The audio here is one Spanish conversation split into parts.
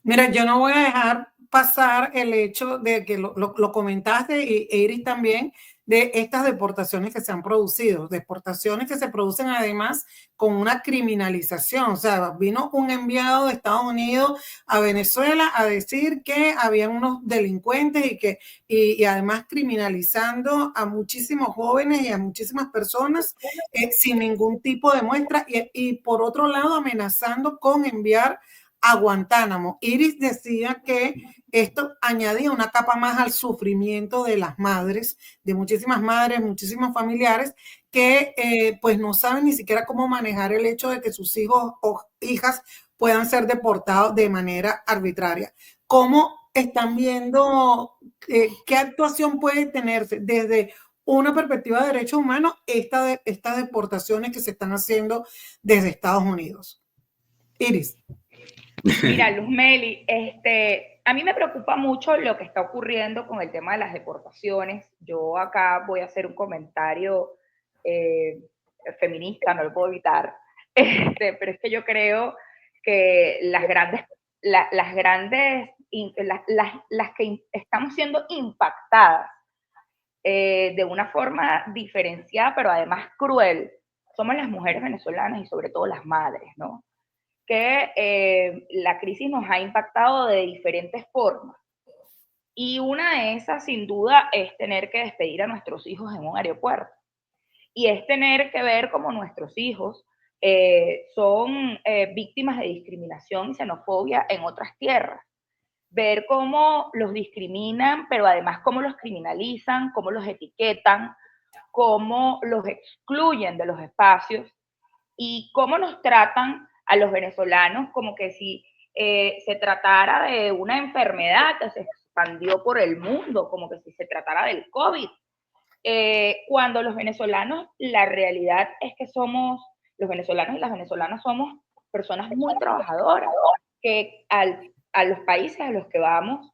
Mira, yo no voy a dejar pasar el hecho de que lo comentaste y Iris también, de estas deportaciones que se han producido, deportaciones que se producen además con una criminalización. O sea, vino un enviado de Estados Unidos a Venezuela a decir que habían unos delincuentes y además criminalizando a muchísimos jóvenes y a muchísimas personas sin ningún tipo de muestra y por otro lado amenazando con enviar a Guantánamo. Iris decía que esto añadía una capa más al sufrimiento de las madres, de muchísimas madres, muchísimos familiares, que pues no saben ni siquiera cómo manejar el hecho de que sus hijos o hijas puedan ser deportados de manera arbitraria. ¿Cómo están viendo qué actuación puede tenerse desde una perspectiva de derechos humanos estas deportaciones que se están haciendo desde Estados Unidos? Iris. Mira, Luzmeli, a mí me preocupa mucho lo que está ocurriendo con el tema de las deportaciones. Yo acá voy a hacer un comentario eh, feminista, no lo puedo evitar, pero es que yo creo que las grandes, las que estamos siendo impactadas de una forma diferenciada, pero además cruel, somos las mujeres venezolanas y sobre todo las madres, ¿no? Que la crisis nos ha impactado de diferentes formas. Y una de esas, sin duda, es tener que despedir a nuestros hijos en un aeropuerto. Y es tener que ver cómo nuestros hijos son víctimas de discriminación y xenofobia en otras tierras. Ver cómo los discriminan, pero además cómo los criminalizan, cómo los etiquetan, cómo los excluyen de los espacios y cómo nos tratan a los venezolanos como que si se tratara de una enfermedad que se expandió por el mundo, como que si se tratara del COVID. Cuando los venezolanos, la realidad es que somos, los venezolanos y las venezolanas somos personas muy trabajadoras, que a los países a los que vamos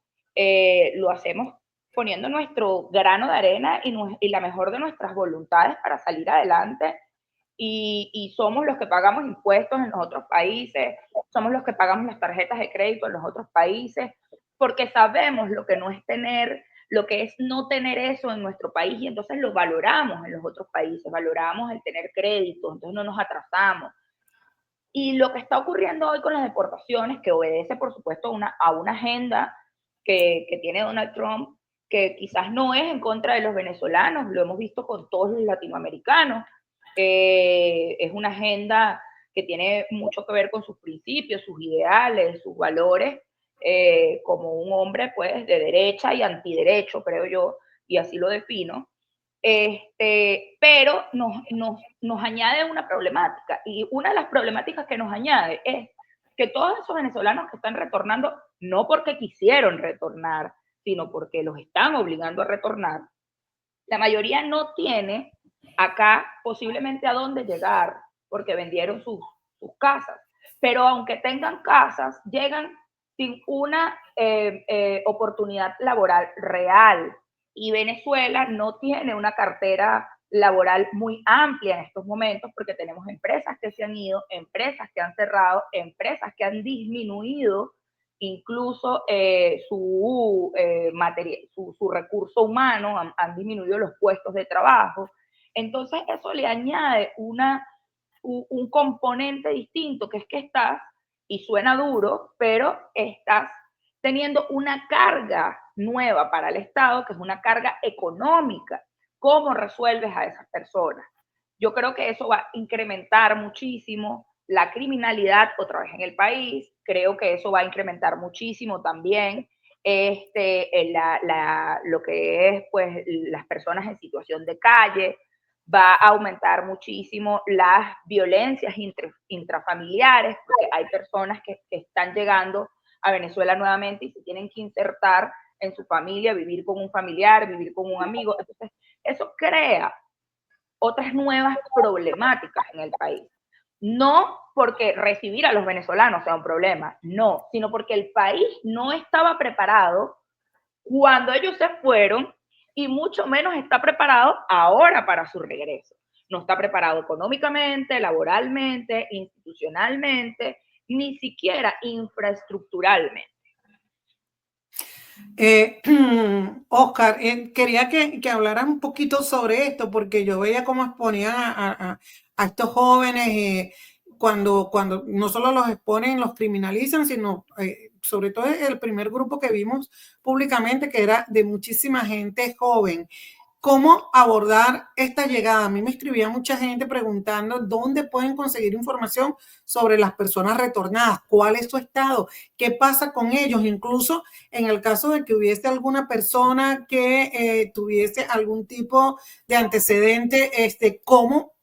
lo hacemos poniendo nuestro grano de arena y la mejor de nuestras voluntades para salir adelante y somos los que pagamos impuestos en los otros países, somos los que pagamos las tarjetas de crédito en los otros países, porque sabemos lo que no es tener, lo que es no tener eso en nuestro país y entonces lo valoramos en los otros países, valoramos el tener crédito, entonces no nos atrasamos. Y lo que está ocurriendo hoy con las deportaciones, que obedece por supuesto a una agenda que tiene Donald Trump, que quizás no es en contra de los venezolanos, lo hemos visto con todos los latinoamericanos, es una agenda que tiene mucho que ver con sus principios, sus ideales, sus valores, como un hombre pues de derecha y antiderecho, creo yo, y así lo defino. Pero nos añade una problemática, y una de las problemáticas que nos añade es que todos esos venezolanos que están retornando, no porque quisieron retornar, sino porque los están obligando a retornar, la mayoría no tiene acá posiblemente a dónde llegar porque vendieron sus casas. Pero aunque tengan casas, llegan sin una oportunidad laboral real. Y Venezuela no tiene una cartera laboral muy amplia en estos momentos porque tenemos empresas que se han ido, empresas que han cerrado, empresas que han disminuido incluso su recurso humano, han disminuido los puestos de trabajo. Entonces eso le añade un componente distinto, que es que estás, y suena duro, pero estás teniendo una carga nueva para el Estado, que es una carga económica. ¿Cómo resuelves a esas personas? Yo creo que eso va a incrementar muchísimo la criminalidad otra vez en el país. Creo que eso va a incrementar muchísimo también lo que es pues las personas en situación de calle, va a aumentar muchísimo las violencias intrafamiliares, porque hay personas que están llegando a Venezuela nuevamente y se tienen que insertar en su familia, vivir con un familiar, vivir con un amigo. Entonces, eso crea otras nuevas problemáticas en el país. No porque recibir a los venezolanos sea un problema, no, sino porque el país no estaba preparado cuando ellos se fueron y mucho menos está preparado ahora para su regreso. No está preparado económicamente, laboralmente, institucionalmente, ni siquiera infraestructuralmente. Oscar, quería que hablaras un poquito sobre esto, porque yo veía cómo exponían a estos jóvenes, cuando no solo los exponen, los criminalizan, sino sobre todo el primer grupo que vimos públicamente, que era de muchísima gente joven. ¿Cómo abordar esta llegada? A mí me escribía mucha gente preguntando dónde pueden conseguir información sobre las personas retornadas, cuál es su estado, qué pasa con ellos, incluso en el caso de que hubiese alguna persona que tuviese algún tipo de antecedente, cómo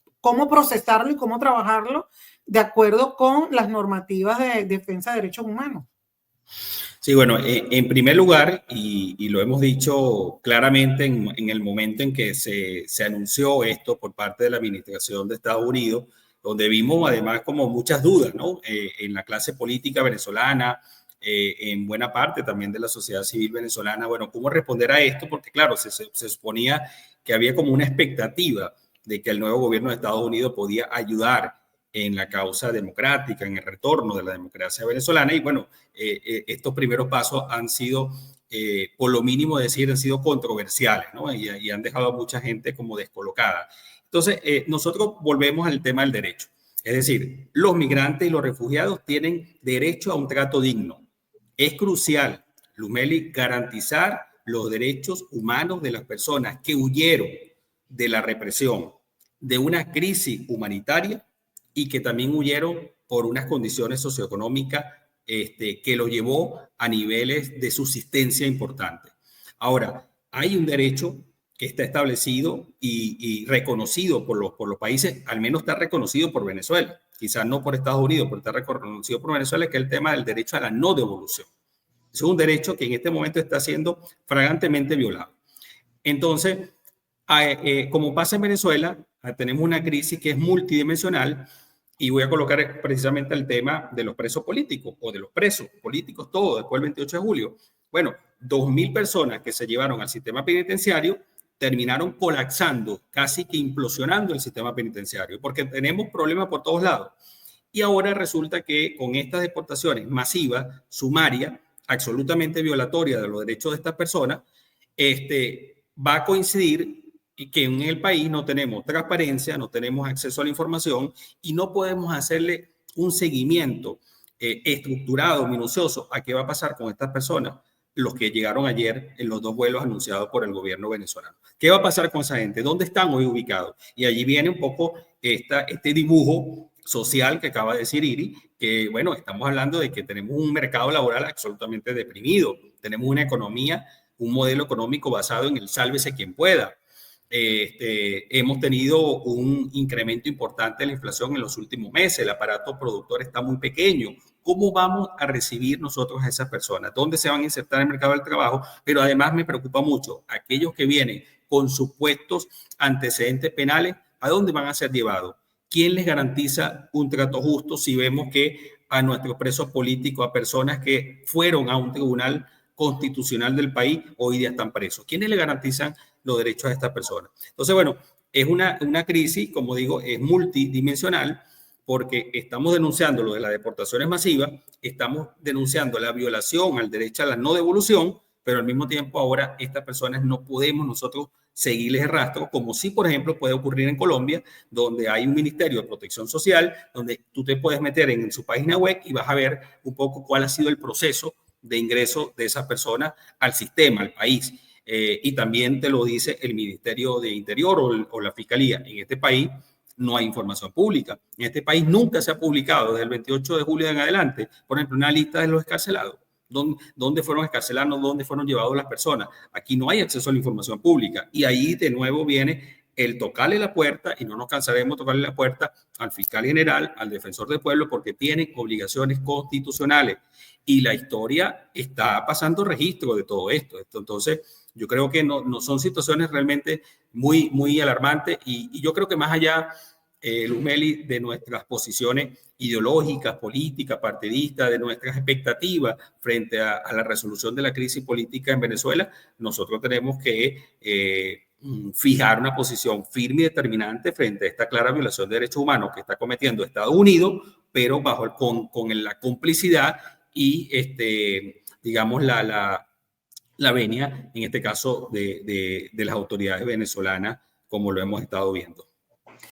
procesarlo y cómo trabajarlo de acuerdo con las normativas de defensa de derechos humanos. Sí, bueno, en primer lugar, y lo hemos dicho claramente en el momento en que se anunció esto por parte de la Administración de Estados Unidos, donde vimos además como muchas dudas, ¿no? En la clase política venezolana, en buena parte también de la sociedad civil venezolana, bueno, ¿cómo responder a esto? Porque claro, se suponía que había como una expectativa de que el nuevo gobierno de Estados Unidos podía ayudar en la causa democrática, en el retorno de la democracia venezolana. Y bueno, estos primeros pasos han sido, por lo mínimo decir, han sido controversiales, ¿no? Y han dejado a mucha gente como descolocada. Entonces, nosotros volvemos al tema del derecho. Es decir, los migrantes y los refugiados tienen derecho a un trato digno. Es crucial, Lumeli, garantizar los derechos humanos de las personas que huyeron de la represión, de una crisis humanitaria y que también huyeron por unas condiciones socioeconómicas que los llevó a niveles de subsistencia importantes. Ahora, hay un derecho que está establecido y reconocido por los países, al menos está reconocido por Venezuela, quizás no por Estados Unidos, pero está reconocido por Venezuela, que es el tema del derecho a la no devolución. Es un derecho que en este momento está siendo flagrantemente violado. Entonces, como pasa en Venezuela, tenemos una crisis que es multidimensional y voy a colocar precisamente el tema de los presos políticos o de los presos políticos, todo después del 28 de julio. Bueno, 2.000 personas que se llevaron al sistema penitenciario terminaron colapsando, casi que implosionando el sistema penitenciario, porque tenemos problemas por todos lados. Y ahora resulta que con estas deportaciones masivas, sumarias, absolutamente violatorias de los derechos de estas personas, va a coincidir y que en el país no tenemos transparencia, no tenemos acceso a la información y no podemos hacerle un seguimiento estructurado, minucioso a qué va a pasar con estas personas, los que llegaron ayer en los 2 vuelos anunciados por el gobierno venezolano. ¿Qué va a pasar con esa gente? ¿Dónde están hoy ubicados? Y allí viene un poco este dibujo social que acaba de decir Iri, que bueno, estamos hablando de que tenemos un mercado laboral absolutamente deprimido, tenemos una economía, un modelo económico basado en el sálvese quien pueda. Hemos tenido un incremento importante de la inflación en los últimos meses, el aparato productor está muy pequeño. ¿Cómo vamos a recibir nosotros a esas personas? ¿Dónde se van a insertar en el mercado del trabajo? Pero además me preocupa mucho aquellos que vienen con supuestos antecedentes penales, ¿a dónde van a ser llevados? ¿Quién les garantiza un trato justo si vemos que a nuestros presos políticos, a personas que fueron a un tribunal constitucional del país, hoy día están presos? ¿Quiénes le garantizan los derechos a estas personas? Entonces, bueno, es una crisis, como digo, es multidimensional porque estamos denunciando lo de las deportaciones masivas, estamos denunciando la violación al derecho a la no devolución, pero al mismo tiempo ahora estas personas no podemos nosotros seguirles el rastro, como si, por ejemplo, puede ocurrir en Colombia, donde hay un Ministerio de Protección Social, donde tú te puedes meter en su página web y vas a ver un poco cuál ha sido el proceso de ingreso de esas personas al sistema, al país. Y también te lo dice el Ministerio de Interior o la Fiscalía. En este país no hay información pública. En este país nunca se ha publicado desde el 28 de julio en adelante, por ejemplo, una lista de los excarcelados. ¿Dónde fueron escarcelados? ¿Dónde fueron llevados las personas? Aquí no hay acceso a la información pública. Y ahí de nuevo viene el tocarle la puerta, y no nos cansaremos de tocarle la puerta al fiscal general, al defensor del pueblo, porque tienen obligaciones constitucionales. Y la historia está pasando registro de todo esto. Entonces, yo creo que no son situaciones realmente muy, muy alarmantes y yo creo que más allá, Lumeli, de nuestras posiciones ideológicas, políticas, partidistas, de nuestras expectativas frente a la resolución de la crisis política en Venezuela, nosotros tenemos que fijar una posición firme y determinante frente a esta clara violación de derechos humanos que está cometiendo Estados Unidos, pero con la complicidad y, digamos, la venia, en este caso de las autoridades venezolanas, como lo hemos estado viendo.